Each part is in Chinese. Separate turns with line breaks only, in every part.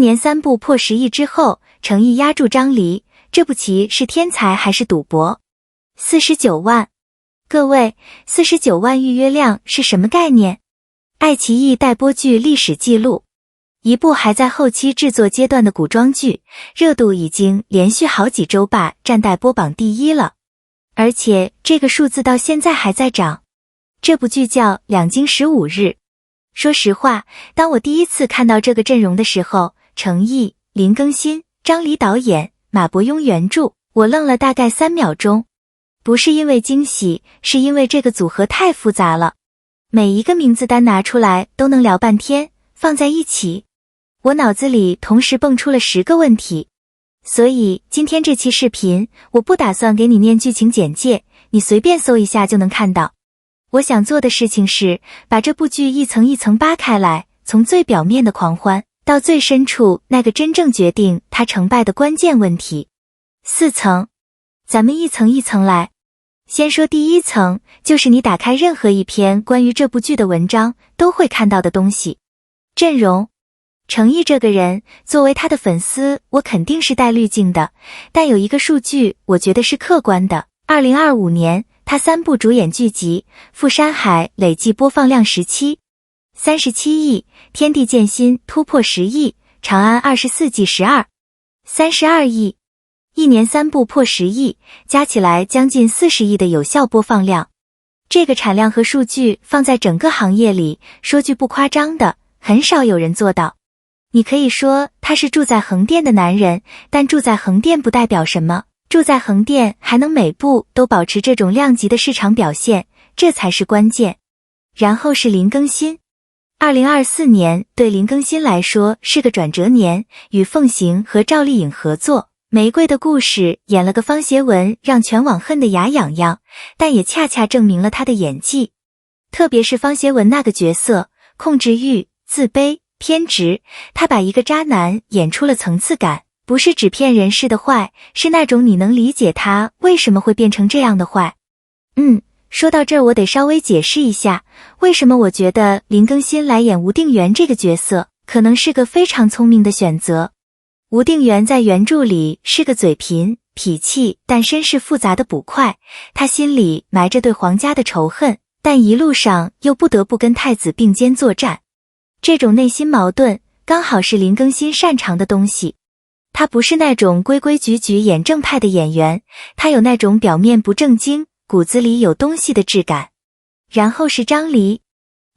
年3部破10亿之后，诚意压住张黎，这步棋是天才还是赌博？49万。各位，49万预约量是什么概念？爱奇艺待播剧历史记录，一部还在后期制作阶段的古装剧，热度已经连续好几周霸占待播榜第1了，而且这个数字到现在还在涨。这部剧叫《两京15日》。说实话，当我第一次看到这个阵容的时候，程毅、林更新、张黎导演、马伯庸原著，我愣了大概3秒钟。不是因为惊喜，是因为这个组合太复杂了，每一个名字单拿出来都能聊半天，放在一起，我脑子里同时蹦出了10个问题。所以今天这期视频，我不打算给你念剧情简介，你随便搜一下就能看到。我想做的事情是，把这部剧一层一层扒开来，从最表面的狂欢，到最深处那个真正决定它成败的关键问题。4层，咱们一层一层来。先说第一层，就是你打开任何一篇关于这部剧的文章，都会看到的东西。阵容。程毅这个人，作为他的粉丝，我肯定是带滤镜的，但有一个数据我觉得是客观的。2025年他3部主演剧集，富山海累计播放量37 37亿，天地剑心突破10亿，长安24季12 32亿，一年3部破10亿，加起来将近40亿的有效播放量。这个产量和数据放在整个行业里，说句不夸张的，很少有人做到。你可以说他是住在横店的男人，但住在横店不代表什么，住在横店还能每部都保持这种量级的市场表现，这才是关键。然后是林更新。2024年对林更新来说是个转折年，与凤行和赵丽颖合作，玫瑰的故事演了个方协文，让全网恨得牙痒痒，但也恰恰证明了他的演技。特别是方协文那个角色，控制欲、自卑、偏执，他把一个渣男演出了层次感，不是纸片人式的坏，是那种你能理解他为什么会变成这样的坏。说到这儿，我得稍微解释一下，为什么我觉得林更新来演吴定元这个角色，可能是个非常聪明的选择。吴定元在原著里是个嘴贫、痞气但身世复杂的捕快，他心里埋着对皇家的仇恨，但一路上又不得不跟太子并肩作战。这种内心矛盾，刚好是林更新擅长的东西。他不是那种规规矩矩演正派的演员，他有那种表面不正经，骨子里有东西的质感。然后是张黎。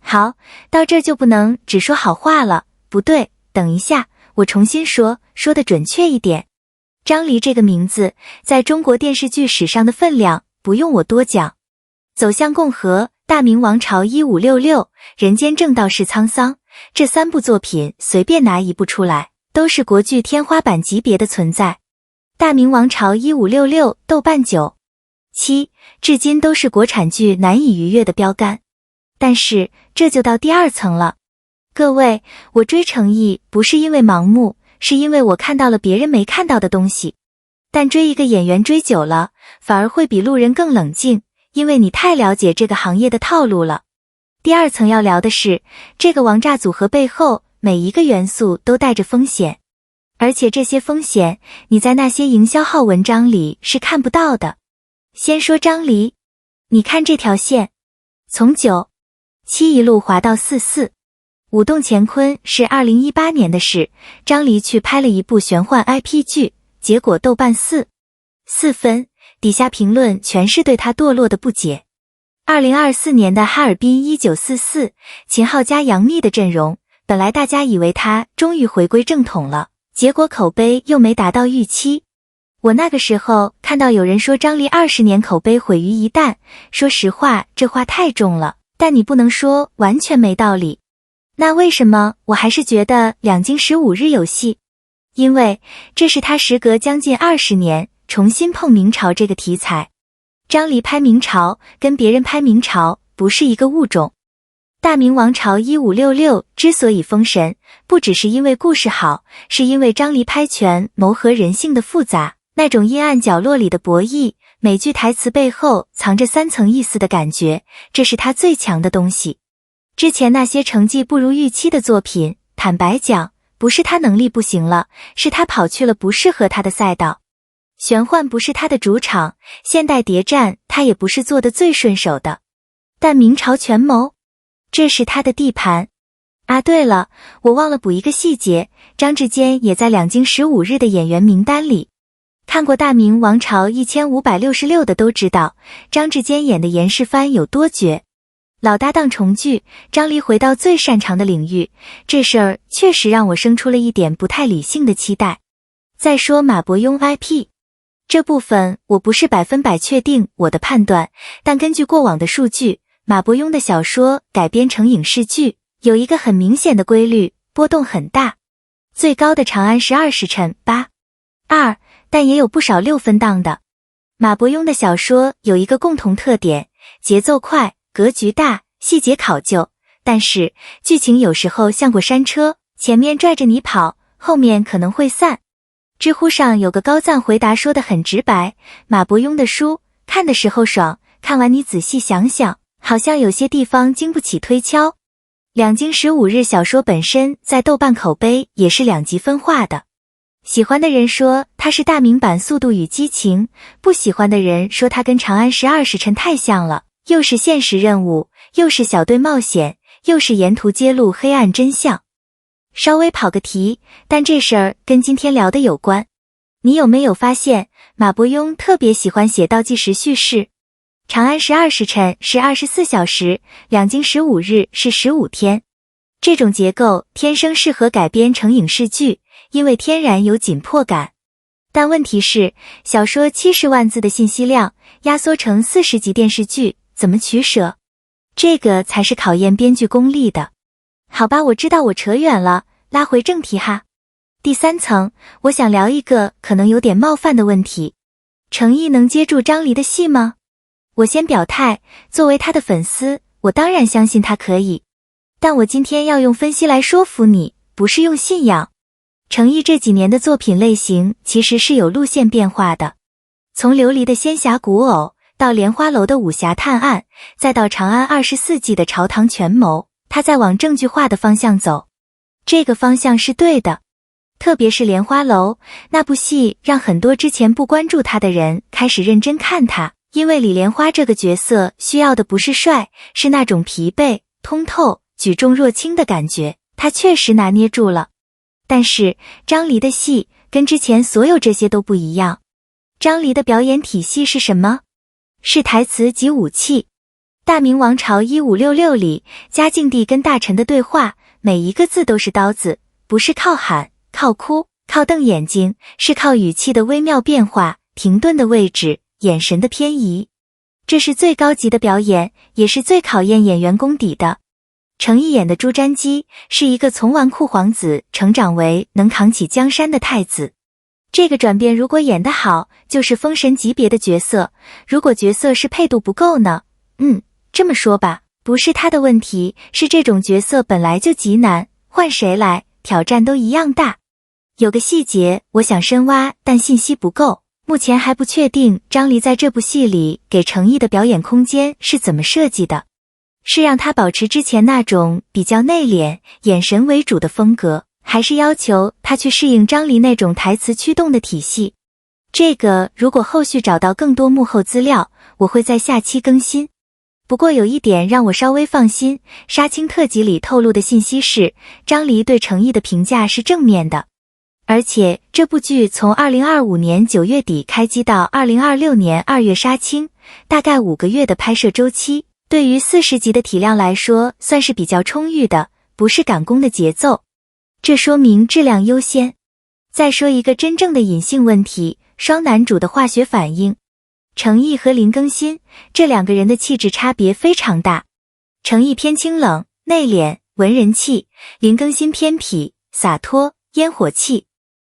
好，到这儿就不能只说好话了，不对，等一下，我重新说得准确一点。张黎这个名字，在中国电视剧史上的分量，不用我多讲。走向共和、大明王朝1566、人间正道是沧桑，这3部作品随便拿一部出来，都是国剧天花板级别的存在。大明王朝1566豆瓣9.7，至今都是国产剧难以逾越的标杆。但是这就到第2层了。各位，我追程毅不是因为盲目，是因为我看到了别人没看到的东西。但追一个演员追久了，反而会比路人更冷静，因为你太了解这个行业的套路了。第2层要聊的是，这个王炸组合背后每一个元素都带着风险，而且这些风险你在那些营销号文章里是看不到的。先说张黎，你看这条线，从9.7一路滑到44。舞动乾坤是2018年的事，张黎去拍了一部玄幻 IP 剧，结果豆瓣4分，底下评论全是对他堕落的不解。2024年的哈尔滨1944，秦昊加杨幂的阵容，本来大家以为他终于回归正统了，结果口碑又没达到预期。我那个时候看到有人说张黎20年口碑毁于一旦，说实话这话太重了，但你不能说完全没道理。那为什么我还是觉得两京15日有戏？因为这是他时隔将近20年重新碰明朝这个题材。张黎拍明朝跟别人拍明朝不是一个物种。大明王朝1566之所以封神，不只是因为故事好，是因为张黎拍权谋合人性的复杂，那种阴暗角落里的博弈，每句台词背后藏着3层意思的感觉，这是他最强的东西。之前那些成绩不如预期的作品，坦白讲，不是他能力不行了，是他跑去了不适合他的赛道。玄幻不是他的主场，现代谍战他也不是做得最顺手的。但明朝权谋，这是他的地盘。啊，对了，我忘了补一个细节，张志坚也在两京15日的演员名单里。看过《大明王朝1566》的都知道，张志坚演的严世蕃有多绝。老搭档重聚，张离回到最擅长的领域，这事儿确实让我生出了一点不太理性的期待。再说马伯庸 IP 这部分，我不是100%确定我的判断，但根据过往的数据，马伯庸的小说改编成影视剧有一个很明显的规律，波动很大。最高的《长安12时辰》8.2，但也有不少6分档的。马伯庸的小说有一个共同特点，节奏快，格局大，细节考究，但是剧情有时候像过山车，前面拽着你跑，后面可能会散。知乎上有个高赞回答说得很直白，马伯庸的书看的时候爽，看完你仔细想想，好像有些地方经不起推敲。两京15日小说本身在豆瓣口碑也是两极分化的，喜欢的人说它是大明版《速度与激情》，不喜欢的人说它跟《长安12时辰》太像了，又是现实任务，又是小队冒险，又是沿途揭露黑暗真相。稍微跑个题，但这事儿跟今天聊的有关。你有没有发现，马伯庸特别喜欢写倒计时叙事？长安12时辰是24小时，两京15日是15天。这种结构天生适合改编成影视剧，因为天然有紧迫感。但问题是，小说70万字的信息量压缩成40集电视剧，怎么取舍？这个才是考验编剧功力的。好吧，我知道我扯远了，拉回正题哈。第3层，我想聊一个可能有点冒犯的问题：程毅能接住张离的戏吗？我先表态，作为他的粉丝，我当然相信他可以。但我今天要用分析来说服你，不是用信仰。程毅这几年的作品类型其实是有路线变化的，从琉璃的仙侠古偶，到莲花楼的武侠探案，再到长安24季的朝堂权谋，他在往正剧化的方向走。这个方向是对的。特别是莲花楼那部戏，让很多之前不关注他的人开始认真看他，因为李莲花这个角色需要的不是帅，是那种疲惫、通透、举重若轻的感觉，他确实拿捏住了。但是张离的戏跟之前所有这些都不一样。张离的表演体系是什么？是台词及武器。大明王朝1566里，嘉靖帝跟大臣的对话，每一个字都是刀子，不是靠喊、靠哭、靠瞪眼睛，是靠语气的微妙变化、停顿的位置、眼神的偏移。这是最高级的表演，也是最考验演员功底的。程毅演的朱瞻基是一个从纨绔皇子成长为能扛起江山的太子。这个转变如果演得好，就是封神级别的角色，如果角色是配度不够呢？这么说吧，不是他的问题，是这种角色本来就极难，换谁来，挑战都一样大。有个细节我想深挖，但信息不够，目前还不确定张离在这部戏里给程毅的表演空间是怎么设计的，是让他保持之前那种比较内敛、眼神为主的风格，还是要求他去适应张离那种台词驱动的体系？这个如果后续找到更多幕后资料，我会在下期更新。不过有一点让我稍微放心，杀青特辑里透露的信息是，张离对程毅的评价是正面的。而且这部剧从2025年9月底开机到2026年2月杀青，大概5个月的拍摄周期，对于40集的体量来说算是比较充裕的，不是赶工的节奏。这说明质量优先。再说一个真正的隐性问题，双男主的化学反应。程毅和林更新这两个人的气质差别非常大，程毅偏清冷、内敛、文人气，林更新偏痞、洒脱、烟火气。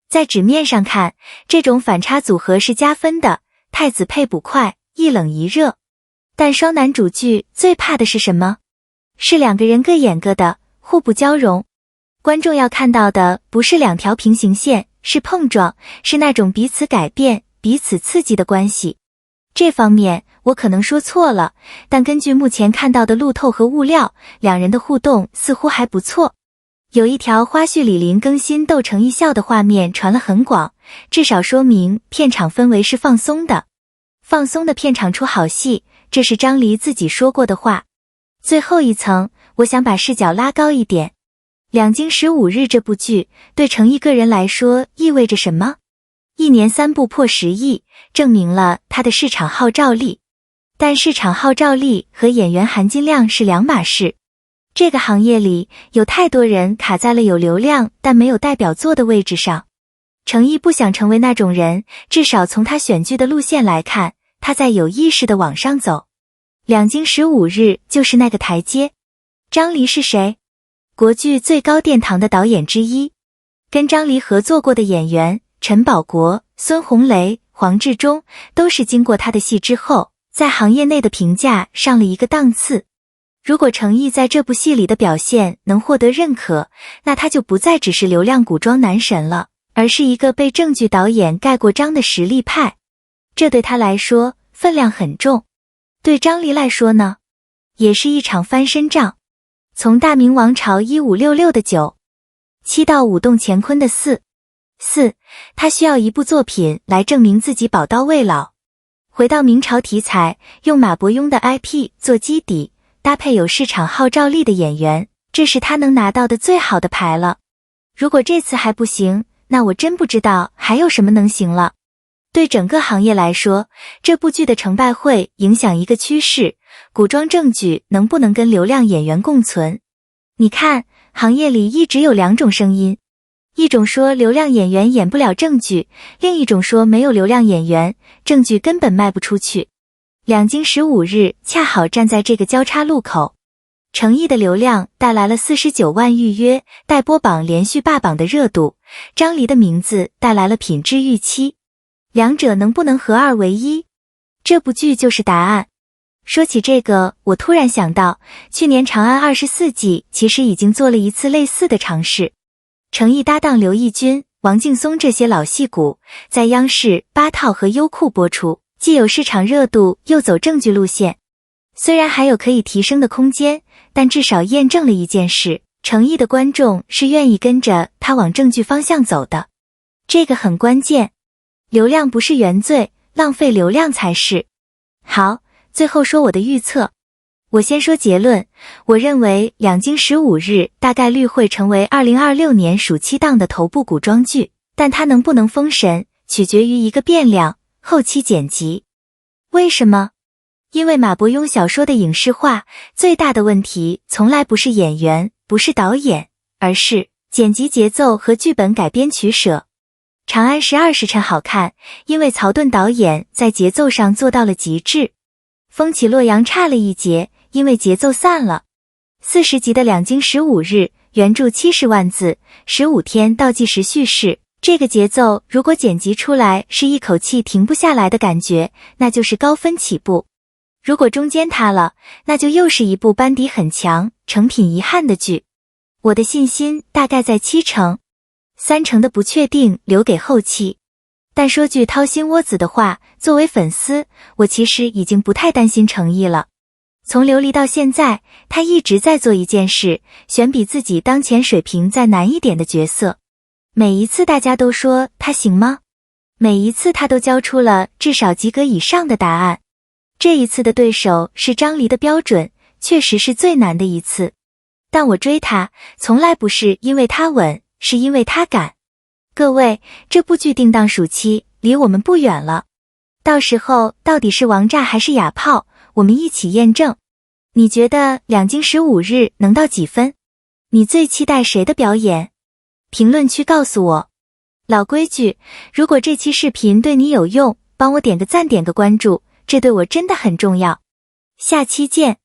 在纸面上看，这种反差组合是加分的，太子配补快，一冷一热。但双男主剧最怕的是什么？是两个人各演各的，互不交融。观众要看到的不是两条平行线，是碰撞，是那种彼此改变、彼此刺激的关系。这方面我可能说错了，但根据目前看到的路透和物料，两人的互动似乎还不错。有一条花絮李林更新逗程一笑的画面传了很广，至少说明片场氛围是放松的。放松的片场出好戏，这是张黎自己说过的话。最后一层，我想把视角拉高一点。两京15日这部剧对程毅个人来说意味着什么？一年3部破10亿，证明了他的市场号召力。但市场号召力和演员含金量是两码事。这个行业里有太多人卡在了有流量但没有代表作的位置上。程毅不想成为那种人，至少从他选剧的路线来看，他在有意识地往上走。两京15日就是那个台阶。张黎是谁？国剧最高殿堂的导演之一。跟张黎合作过的演员陈宝国、孙红雷、黄志忠都是经过他的戏之后，在行业内的评价上了一个档次。如果程毅在这部戏里的表现能获得认可，那他就不再只是流量古装男神了，而是一个被正剧导演盖过章的实力派。这对他来说分量很重。对张黎来说呢，也是一场翻身仗。从大明王朝1566的9，7到武动乾坤的4，他需要一部作品来证明自己宝刀未老。回到明朝题材，用马伯庸的 IP 做基底，搭配有市场号召力的演员，这是他能拿到的最好的牌了。如果这次还不行，那我真不知道还有什么能行了。对整个行业来说，这部剧的成败会影响一个趋势，古装正剧能不能跟流量演员共存。你看，行业里一直有两种声音，一种说流量演员演不了正剧，另一种说没有流量演员，正剧根本卖不出去。两京15日恰好站在这个交叉路口。程毅的流量带来了49万预约，待播榜连续霸榜的热度，张黎的名字带来了品质预期。两者能不能合二为一？这部剧就是答案。说起这个，我突然想到，去年长安24季其实已经做了一次类似的尝试。程毅搭档刘奕君、王劲松这些老戏骨，在央视、8套和优酷播出，既有市场热度，又走正剧路线。虽然还有可以提升的空间，但至少验证了一件事，程毅的观众是愿意跟着他往正剧方向走的。这个很关键。流量不是原罪，浪费流量才是。好，最后说我的预测。我先说结论，我认为两京15日大概率会成为2026年暑期档的头部古装剧，但它能不能封神，取决于一个变量：后期剪辑。为什么？因为马伯庸小说的影视化，最大的问题从来不是演员，不是导演，而是剪辑节奏和剧本改编取舍。长安12时辰好看，因为曹盾导演在节奏上做到了极致。风起洛阳差了一节，因为节奏散了。40集的两京15日，原著70万字，15天倒计时叙事，这个节奏如果剪辑出来是一口气停不下来的感觉，那就是高分起步。如果中间塌了，那就又是一部班底很强、成品遗憾的剧。我的信心大概在7成。3成的不确定留给后期。但说句掏心窝子的话，作为粉丝，我其实已经不太担心程毅了。从琉璃到现在，他一直在做一件事，选比自己当前水平再难一点的角色。每一次大家都说他行吗？每一次他都交出了至少及格以上的答案。这一次的对手是张黎的标准，确实是最难的一次。但我追他，从来不是因为他稳，是因为他敢。各位，这部剧定档暑期，离我们不远了。到时候到底是王炸还是哑炮，我们一起验证。你觉得两京15日能到几分？你最期待谁的表演？评论区告诉我。老规矩，如果这期视频对你有用，帮我点个赞，点个关注，这对我真的很重要。下期见。